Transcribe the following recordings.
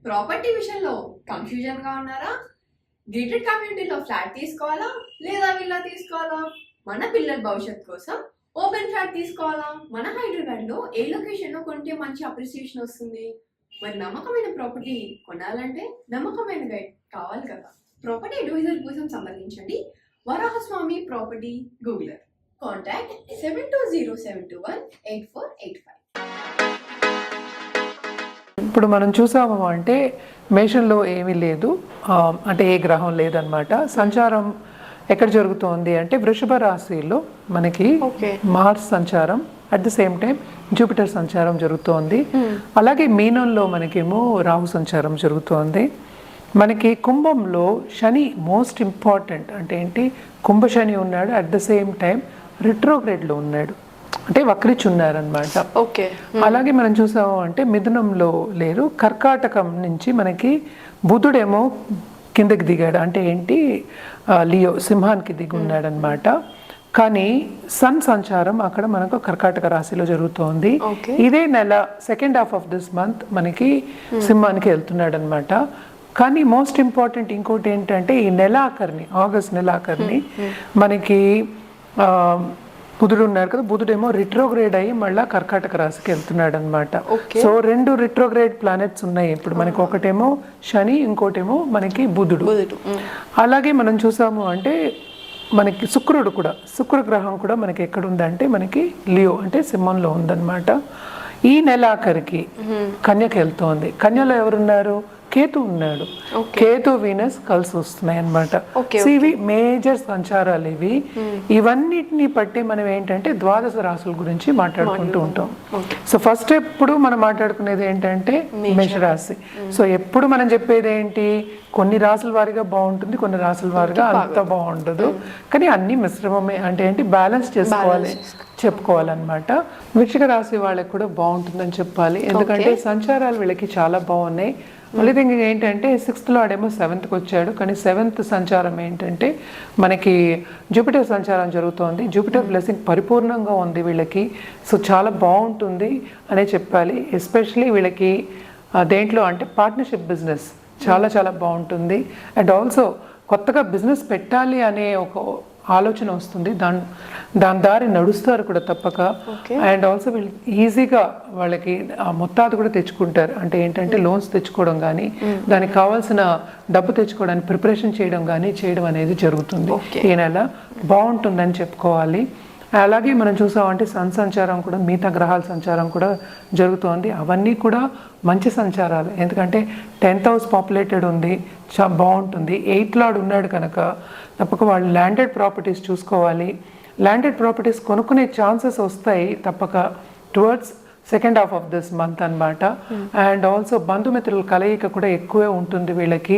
Property విషయంలో కన్ఫ్యూజన్గా ఉన్నారా? Gated కమ్యూనిటీలో ఫ్లాట్ తీసుకోవాలా లేదా విల్లా తీసుకోవాలా? మన పిల్లల భవిష్యత్ కోసం ఓపెన్ ఫ్లాట్ తీసుకోవాలా? మన హైదరాబాద్లో ఏ లొకేషన్లో కొంటే మంచి అప్రిసియేషన్ వస్తుంది? మరి నమ్మకమైన ప్రాపర్టీ కొనాలంటే నమ్మకమైన గైడ్ కావాలి కదా. ప్రాపర్టీ అడ్వైజర్ కోసం సంప్రదించండి వరాహస్వామి ప్రాపర్టీ గూగులర్. కాంటాక్ట్ 7207218485. ఇప్పుడు మనం చూసాము అంటే మేషంలో ఏమీ లేదు, అంటే ఏ గ్రహం లేదనమాట. సంచారం ఎక్కడ జరుగుతోంది అంటే వృషభ రాశిలో మనకి మార్స్ సంచారం, at the same time Jupiter సంచారం జరుగుతోంది. అలాగే మీనంలో మనకేమో రాహు సంచారం జరుగుతోంది. మనకి కుంభంలో శని మోస్ట్ ఇంపార్టెంట్, అంటే ఏంటి, కుంభ శని ఉన్నాడు, అట్ ద సేమ్ టైం రిట్రోగ్రేడ్లో ఉన్నాడు, అంటే వక్రించి ఉన్నారనమాట. ఓకే. అలాగే మనం చూసాము అంటే మిథునంలో లేరు, కర్కాటకం నుంచి మనకి బుధుడేమో కిందకి దిగాడు, అంటే ఏంటి, లియో సింహానికి దిగి ఉన్నాడు అనమాట. కానీ సన్ సంచారం అక్కడ మనకు కర్కాటక రాశిలో జరుగుతోంది. ఇదే నెల second half of this month మనకి సింహానికి వెళ్తున్నాడు అనమాట. కానీ మోస్ట్ ఇంపార్టెంట్ ఇంకోటి ఏంటంటే ఈ నెలాఖరిని, ఆగస్ట్ నెలాఖరిని మనకి బుధుడు ఉన్నారు కదా, బుధుడేమో రిట్రోగ్రేడ్ అయ్యి మళ్ళీ కర్కాటక రాశికి వెళ్తున్నాడు అనమాట. సో 2 రిట్రోగ్రేడ్ ప్లానెట్స్ ఉన్నాయి ఇప్పుడు మనకి, ఒకటేమో శని, ఇంకోటేమో మనకి బుధుడు. అలాగే మనం చూసాము అంటే మనకి శుక్రుడు కూడా, శుక్ర గ్రహం కూడా మనకి ఎక్కడుందంటే మనకి లియో అంటే సింహంలో ఉందన్నమాట. ఈ నెలాఖరికి కన్యకి వెళ్తోంది. కన్యలో ఎవరున్నారు? కేతు ఉన్నాడు. కేతు వీనస్ కలిసి వస్తున్నాయి అనమాట. ఇవి మేజర్ సంచారాలు ఇవి. ఇవన్నిటిని బట్టి మనం ఏంటంటే ద్వాదశ రాశుల గురించి మాట్లాడుకుంటూ ఉంటాం. సో ఫస్ట్ ఎప్పుడు మనం మాట్లాడుకునేది ఏంటంటే మేషరాశి. సో ఎప్పుడు మనం చెప్పేది ఏంటి, కొన్ని రాసుల వారిగా బాగుంటుంది, కొన్ని రాసుల వారిగా అంత బాగుండదు, కానీ అన్ని మిశ్రమమే, అంటే ఏంటి, బ్యాలెన్స్ చేసుకోవాలి చెప్పుకోవాలన్నమాట. వృశ్చిక రాశి వాళ్ళకి కూడా బాగుంటుందని చెప్పాలి, ఎందుకంటే సంచారాలు వీళ్ళకి చాలా బాగున్నాయి. మళ్ళీ థింగ్ ఏంటంటే 6th లార్డేమో 7th వచ్చాడు, కానీ 7th సంచారం ఏంటంటే మనకి జూపిటర్ సంచారం జరుగుతోంది. జూపిటర్ బ్లెస్సింగ్ పరిపూర్ణంగా ఉంది వీళ్ళకి. సో చాలా బాగుంటుంది అనే చెప్పాలి. ఎస్పెషలీ వీళ్ళకి దేంట్లో అంటే పార్ట్నర్షిప్ బిజినెస్ చాలా చాలా బాగుంటుంది. అండ్ ఆల్సో కొత్తగా బిజినెస్ పెట్టాలి అనే ఒక ఆలోచన వస్తుంది, దాని దారి నడుస్తారు కూడా తప్పక. అండ్ ఆల్సో వీళ్ళు ఈజీగా వాళ్ళకి మొత్తాలు కూడా తెచ్చుకుంటారు, అంటే ఏంటంటే లోన్స్ తెచ్చుకోవడం కానీ దానికి కావాల్సిన డబ్బు తెచ్చుకోవడానికి ప్రిపరేషన్ చేయడం కానీ చేయడం అనేది జరుగుతుంది. ఈ నెల బాగుంటుందని చెప్పుకోవాలి. అలాగే మనం చూసామంటే సన్ సంచారం కూడా, మిగతా గ్రహాల సంచారం కూడా జరుగుతోంది. అవన్నీ కూడా మంచి సంచారాలు, ఎందుకంటే 10th హౌస్ పాపులేటెడ్ ఉంది, బాగుంటుంది. 8th లార్డ్ ఉన్నాడు కనుక తప్పక వాళ్ళు ల్యాండెడ్ ప్రాపర్టీస్ చూసుకోవాలి. ల్యాండెడ్ ప్రాపర్టీస్ కొనుక్కునే ఛాన్సెస్ వస్తాయి తప్పక towards second half of this month అనమాట. అండ్ ఆల్సో బంధుమిత్రుల కలయిక కూడా ఎక్కువే ఉంటుంది వీళ్ళకి,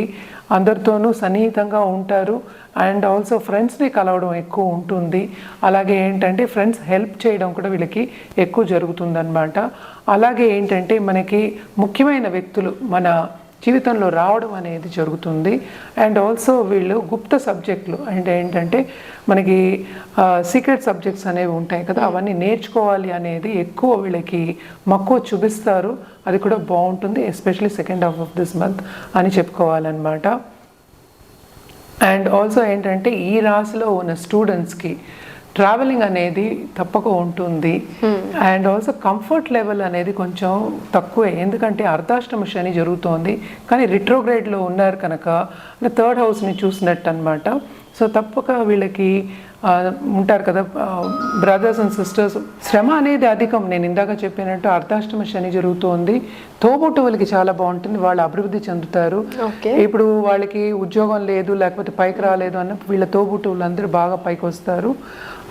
అందరితోనూ సన్నిహితంగా ఉంటారు. అండ్ ఆల్సో ఫ్రెండ్స్ని కలవడం ఎక్కువ ఉంటుంది. అలాగే ఏంటంటే ఫ్రెండ్స్ హెల్ప్ చేయడం కూడా వీళ్ళకి ఎక్కువ జరుగుతుందన్నమాట. అలాగే ఏంటంటే మనకి ముఖ్యమైన వ్యక్తులు మన జీవితంలో రావడం అనేది జరుగుతుంది. అండ్ ఆల్సో వీళ్ళు గుప్త సబ్జెక్టులు అంటే ఏంటంటే మనకి సీక్రెట్ సబ్జెక్ట్స్ అనేవి ఉంటాయి కదా, అవన్నీ నేర్చుకోవాలి అనేది ఎక్కువ వీళ్ళకి మక్కువ చూపిస్తారు. అది కూడా బాగుంటుంది, especially second half of this month అని చెప్పుకోవాలన్నమాట. అండ్ ఆల్సో ఏంటంటే ఈ రాశిలో ఉన్న స్టూడెంట్స్కి ట్రావెలింగ్ అనేది తప్పక ఉంటుంది. అండ్ ఆల్సో కంఫర్ట్ లెవెల్ అనేది కొంచెం తక్కువే, ఎందుకంటే అర్ధాష్టమ శని జరుగుతోంది, కానీ రిట్రోగ్రేడ్లో ఉన్నారు కనుక 3rd హౌస్ని చూసినట్టు అనమాట. సో తప్పక వీళ్ళకి ఉంటారు కదా బ్రదర్స్ అండ్ సిస్టర్స్, శ్రమ అనేది అధికం. నేను ఇందాక చెప్పినట్టు అర్ధాష్టమ శని జరుగుతోంది, తోబుట్టువులకి చాలా బాగుంటుంది, వాళ్ళు అభివృద్ధి చెందుతారు. ఇప్పుడు వాళ్ళకి ఉద్యోగం లేదు లేకపోతే పైకి రాలేదు అన్న వీళ్ళ తోబుట్టువులు అందరూ బాగా పైకి వస్తారు.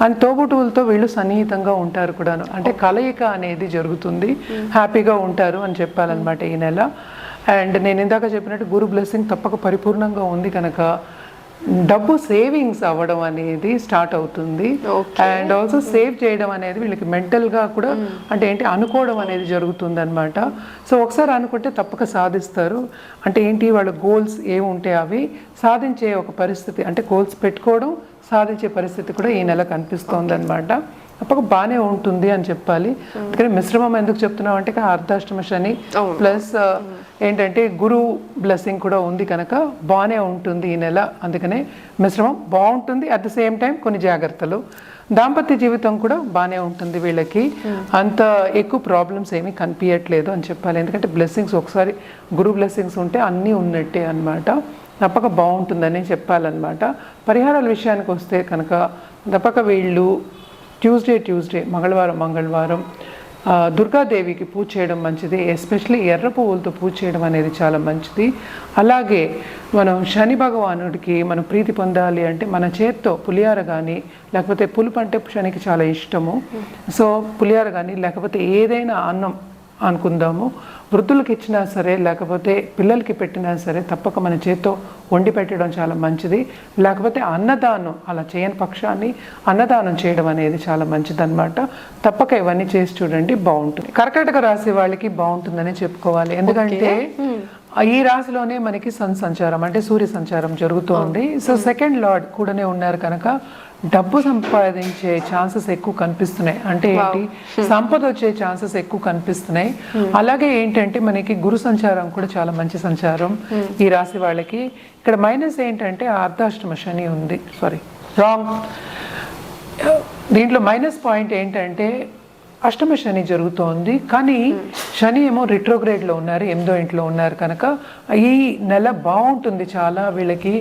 అండ్ తోబుట్టువులతో వీళ్ళు సన్నిహితంగా ఉంటారు కూడాను, అంటే కలయిక అనేది జరుగుతుంది, హ్యాపీగా ఉంటారు అని చెప్పాలన్నమాట ఈ నెల. అండ్ నేను ఇందాక చెప్పినట్టు గురు బ్లెస్సింగ్ తప్పక పరిపూర్ణంగా ఉంది కనుక డబ్బు సేవింగ్స్ అవ్వడం అనేది స్టార్ట్ అవుతుంది. అండ్ ఆల్సో సేవ్ చేయడం అనేది వీళ్ళకి మెంటల్గా కూడా, అంటే ఏంటి, అనుకోవడం అనేది జరుగుతుంది అనమాట. సో ఒకసారి అనుకుంటే తప్పక సాధిస్తారు, అంటే ఏంటి, వాళ్ళ గోల్స్ ఏమి ఉంటే అవి సాధించే ఒక పరిస్థితి, అంటే గోల్స్ పెట్టుకోవడం సాధించే పరిస్థితి కూడా ఈ నెల కనిపిస్తోంది అనమాట. తప్పక బాగానే ఉంటుంది అని చెప్పాలి. అందుకని మిశ్రమం ఎందుకు చెప్తున్నాం అంటే అర్ధాష్టమ శని ప్లస్ ఏంటంటే గురు బ్లెస్సింగ్ కూడా ఉంది కనుక బాగానే ఉంటుంది ఈ నెల. అందుకనే మిశ్రమం బాగుంటుంది. అట్ ద సేమ్ టైం కొన్ని జాగ్రత్తలు. దాంపత్య జీవితం కూడా బాగానే ఉంటుంది వీళ్ళకి. అంత ఎక్కువ ప్రాబ్లమ్స్ ఏమీ కనిపించట్లేదు అని చెప్పాలి. ఎందుకంటే బ్లెస్సింగ్స్ ఒకసారి గురు బ్లెస్సింగ్స్ ఉంటే అన్నీ ఉన్నట్టే అనమాట. తప్పక బాగుంటుందని చెప్పాలన్నమాట. పరిహారాల విషయానికి వస్తే కనుక తప్పక వీళ్ళు ట్యూస్డే మంగళవారం దుర్గాదేవికి పూజ చేయడం మంచిది. ఎస్పెషల్లీ ఎర్ర పువ్వులతో పూజ చేయడం అనేది చాలా మంచిది. అలాగే మనం శని భగవానుడికి మనం ప్రీతి పొందాలి అంటే మన చేత్తో పులిహార కానీ, లేకపోతే పులుపు అంటే శనికి చాలా ఇష్టము. సో పులిహార కానీ, లేకపోతే ఏదైనా అన్నం అనుకుందాము, వృద్ధులకు ఇచ్చినా సరే లేకపోతే పిల్లలకి పెట్టినా సరే తప్పక మన చేత్తో వండి పెట్టడం చాలా మంచిది. లేకపోతే అన్నదానం, అలా చేయని పక్షాన్ని అన్నదానం చేయడం అనేది చాలా మంచిదన్నమాట. తప్పక ఇవన్నీ చేసి చూడండి, బాగుంటుంది. కర్కాటక రాశి వాళ్ళకి బాగుంటుందని చెప్పుకోవాలి. ఎందుకంటే ఈ రాశిలోనే మనకి సన్ సంచారం అంటే సూర్య సంచారం జరుగుతోంది. సో సెకండ్ లార్డ్ కూడానే ఉన్నారు కనుక డబ్బు సంపాదించే ఛాన్సెస్ ఎక్కువ కనిపిస్తున్నాయి. అంటే ఏంటి, సంపద వచ్చే ఛాన్సెస్ ఎక్కువ కనిపిస్తున్నాయి. అలాగే ఏంటంటే మనకి గురు సంచారం కూడా చాలా మంచి సంచారం ఈ రాశి వాళ్ళకి. ఇక్కడ మైనస్ ఏంటంటే అర్ధాష్టమ శని ఉంది. రాంగ్. దీంట్లో మైనస్ పాయింట్ ఏంటంటే అష్టమ శని జరుగుతోంది. కానీ శని ఏమో రిట్రోగ్రేడ్లో ఉన్నారు, 8వ ఇంట్లో ఉన్నారు కనుక ఈ నెల బాగుంటుంది. చాలా వీళ్ళకి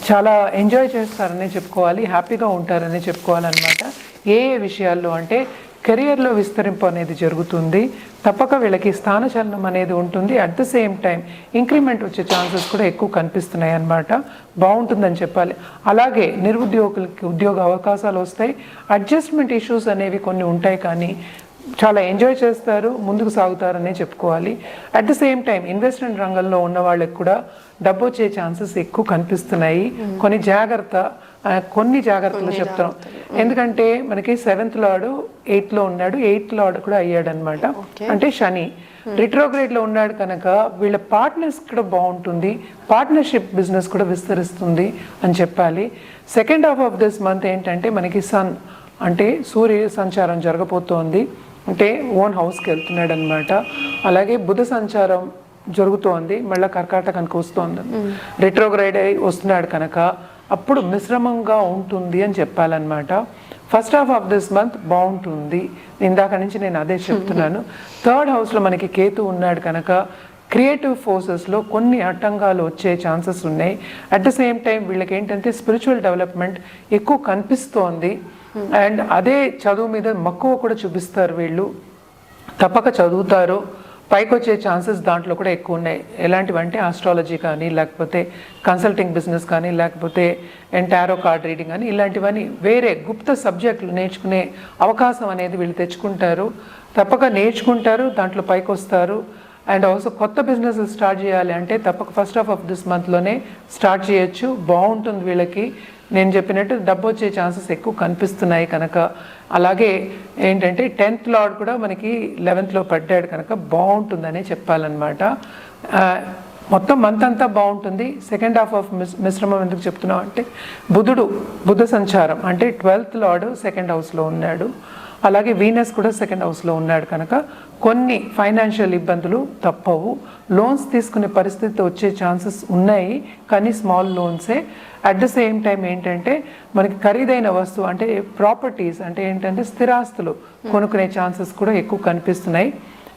చాలా ఎంజాయ్ చేస్తారనే చెప్పుకోవాలి, హ్యాపీగా ఉంటారనే చెప్పుకోవాలన్నమాట. ఏ విషయాల్లో అంటే కెరియర్లో విస్తరింపు అనేది జరుగుతుంది. తప్పక వీళ్ళకి స్థానచలనం అనేది ఉంటుంది. At the same time increment వచ్చే ఛాన్సెస్ కూడా ఎక్కువ కనిపిస్తున్నాయి అన్నమాట. బాగుంటుందని చెప్పాలి. అలాగే నిరుద్యోగులకి ఉద్యోగ అవకాశాలు వస్తాయి. అడ్జస్ట్మెంట్ ఇష్యూస్ అనేవి కొన్ని ఉంటాయి, కానీ చాలా ఎంజాయ్ చేస్తారు, ముందుకు సాగుతారనే చెప్పుకోవాలి. At the same time investment రంగంలో ఉన్న వాళ్ళకి కూడా డబ్బు వచ్చే ఛాన్సెస్ ఎక్కువ కనిపిస్తున్నాయి. కొన్ని జాగ్రత్తలు చెప్తాం. ఎందుకంటే మనకి 7th లార్డ్ 8th లో ఉన్నాడు, 8th లార్డ్ కూడా అయ్యాడు అనమాట. అంటే శని రిట్రోగ్రేడ్ లో ఉన్నాడు కనుక వీళ్ళ పార్ట్నర్స్ కూడా బాగుంటుంది. పార్ట్నర్షిప్ బిజినెస్ కూడా విస్తరిస్తుంది అని చెప్పాలి. Second half of this month ఏంటంటే మనకి సన్ అంటే సూర్య సంచారం జరగబోతోంది. అంటే ఓన్ హౌస్కి వెళ్తున్నాడు అనమాట. అలాగే బుధ సంచారం జరుగుతోంది, మళ్ళీ కర్కాటకానికి వస్తోంది. రిట్రోగ్రేడ్ అయి వస్తున్నాడు కనుక అప్పుడు మిశ్రమంగా ఉంటుంది అని చెప్పాలన్నమాట. First half of this month బాగుంటుంది. ఇందాక నుంచి నేను అదే చెప్తున్నాను. 3rd హౌస్లో మనకి కేతు ఉన్నాడు కనుక క్రియేటివ్ ఫోర్సెస్లో కొన్ని ఆటంకాలు వచ్చే ఛాన్సెస్ ఉన్నాయి. అట్ ద సేమ్ టైం వీళ్ళకి ఏంటంటే స్పిరిచువల్ డెవలప్మెంట్ ఎక్కువ కనిపిస్తోంది. అండ్ అదే చదువు మీద మక్కువ కూడా చూపిస్తారు వీళ్ళు. తప్పక చదువుతారు, పైకి వచ్చే ఛాన్సెస్ దాంట్లో కూడా ఎక్కువ ఉన్నాయి. ఎలాంటివంటే ఆస్ట్రాలజీ కానీ, లేకపోతే కన్సల్టింగ్ బిజినెస్ కానీ, లేకపోతే టారో కార్డ్ రీడింగ్ కానీ, ఇలాంటివన్నీ వేరే గుప్త సబ్జెక్టులు నేర్చుకునే అవకాశం అనేది వీళ్ళు తెచ్చుకుంటారు. తప్పక నేర్చుకుంటారు, దాంట్లో పైకి వస్తారు. అండ్ ఆల్సో కొత్త బిజినెస్ స్టార్ట్ చేయాలి అంటే తప్పక ఫస్ట్ హాఫ్ ఆఫ్ దిస్ మంత్లోనే స్టార్ట్ చేయొచ్చు. బాగుంటుంది వీళ్ళకి. నేను చెప్పినట్టు డబ్బు వచ్చే ఛాన్సెస్ ఎక్కువ కనిపిస్తున్నాయి కనుక. అలాగే ఏంటంటే 10th లార్డ్ కూడా మనకి 11th లో పడ్డాడు కనుక బాగుంటుందనే చెప్పాలన్నమాట. మొత్తం మంత్ అంతా బాగుంటుంది. సెకండ్ హాఫ్ ఆఫ్ మిశ్రమం ఎందుకు చెప్తున్నాం అంటే బుధ సంచారం అంటే 12th లార్డ్ 2nd హౌస్లో ఉన్నాడు. అలాగే వీనస్ కూడా 2nd హౌస్లో ఉన్నాడు కనుక కొన్ని ఫైనాన్షియల్ ఇబ్బందులు తప్పవు. లోన్స్ తీసుకునే పరిస్థితి వచ్చే ఛాన్సెస్ ఉన్నాయి, కానీ స్మాల్ లోన్సే. అట్ ద సేమ్ టైం ఏంటంటే మనకి ఖరీదైన వస్తువు అంటే ప్రాపర్టీస్ అంటే ఏంటంటే స్థిరాస్తులు కొనుక్కునే ఛాన్సెస్ కూడా ఎక్కువ కనిపిస్తున్నాయి.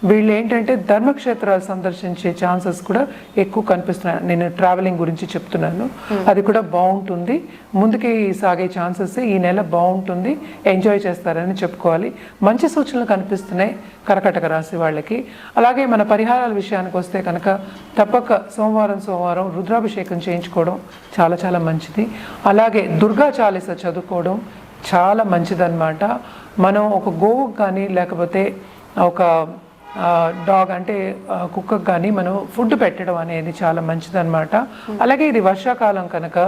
వీళ్ళు ఏంటంటే ధర్మక్షేత్రాలు సందర్శించే ఛాన్సెస్ కూడా ఎక్కువ కనిపిస్తున్నాయి. నేను ట్రావెలింగ్ గురించి చెప్తున్నాను, అది కూడా బాగుంటుంది. ముందుకి సాగే ఛాన్సెస్ ఈ నెల బాగుంటుంది, ఎంజాయ్ చేస్తారని చెప్పుకోవాలి. మంచి సూచనలు కనిపిస్తున్నాయి కర్కాటక రాశి వాళ్ళకి. అలాగే మన పరిహారాల విషయానికి వస్తే కనుక తప్పక సోమవారం రుద్రాభిషేకం చేయించుకోవడం చాలా చాలా మంచిది. అలాగే దుర్గా చాలీస చదువుకోవడం చాలా మంచిదన్నమాట. మనం ఒక గోవుకు కానీ లేకపోతే ఒక డాగ్ అంటే కుక్కకు కానీ మనం ఫుడ్ పెట్టడం అనేది చాలా మంచిదన్నమాట. అలాగే ఇది వర్షాకాలం కనుక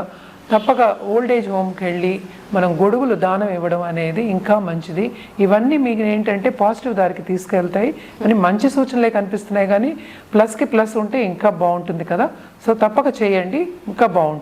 తప్పక ఓల్డ్ ఏజ్ హోమ్కి వెళ్ళి మనం గొడుగులు దానం ఇవ్వడం అనేది ఇంకా మంచిది. ఇవన్నీ మీకు ఏంటంటే పాజిటివ్ దారికి తీసుకెళ్తాయి అని మంచి సూచనలే కనిపిస్తున్నాయి, కానీ ప్లస్కి ప్లస్ ఉంటే ఇంకా బాగుంటుంది కదా. సో తప్పక చేయండి, ఇంకా బాగుంటుంది.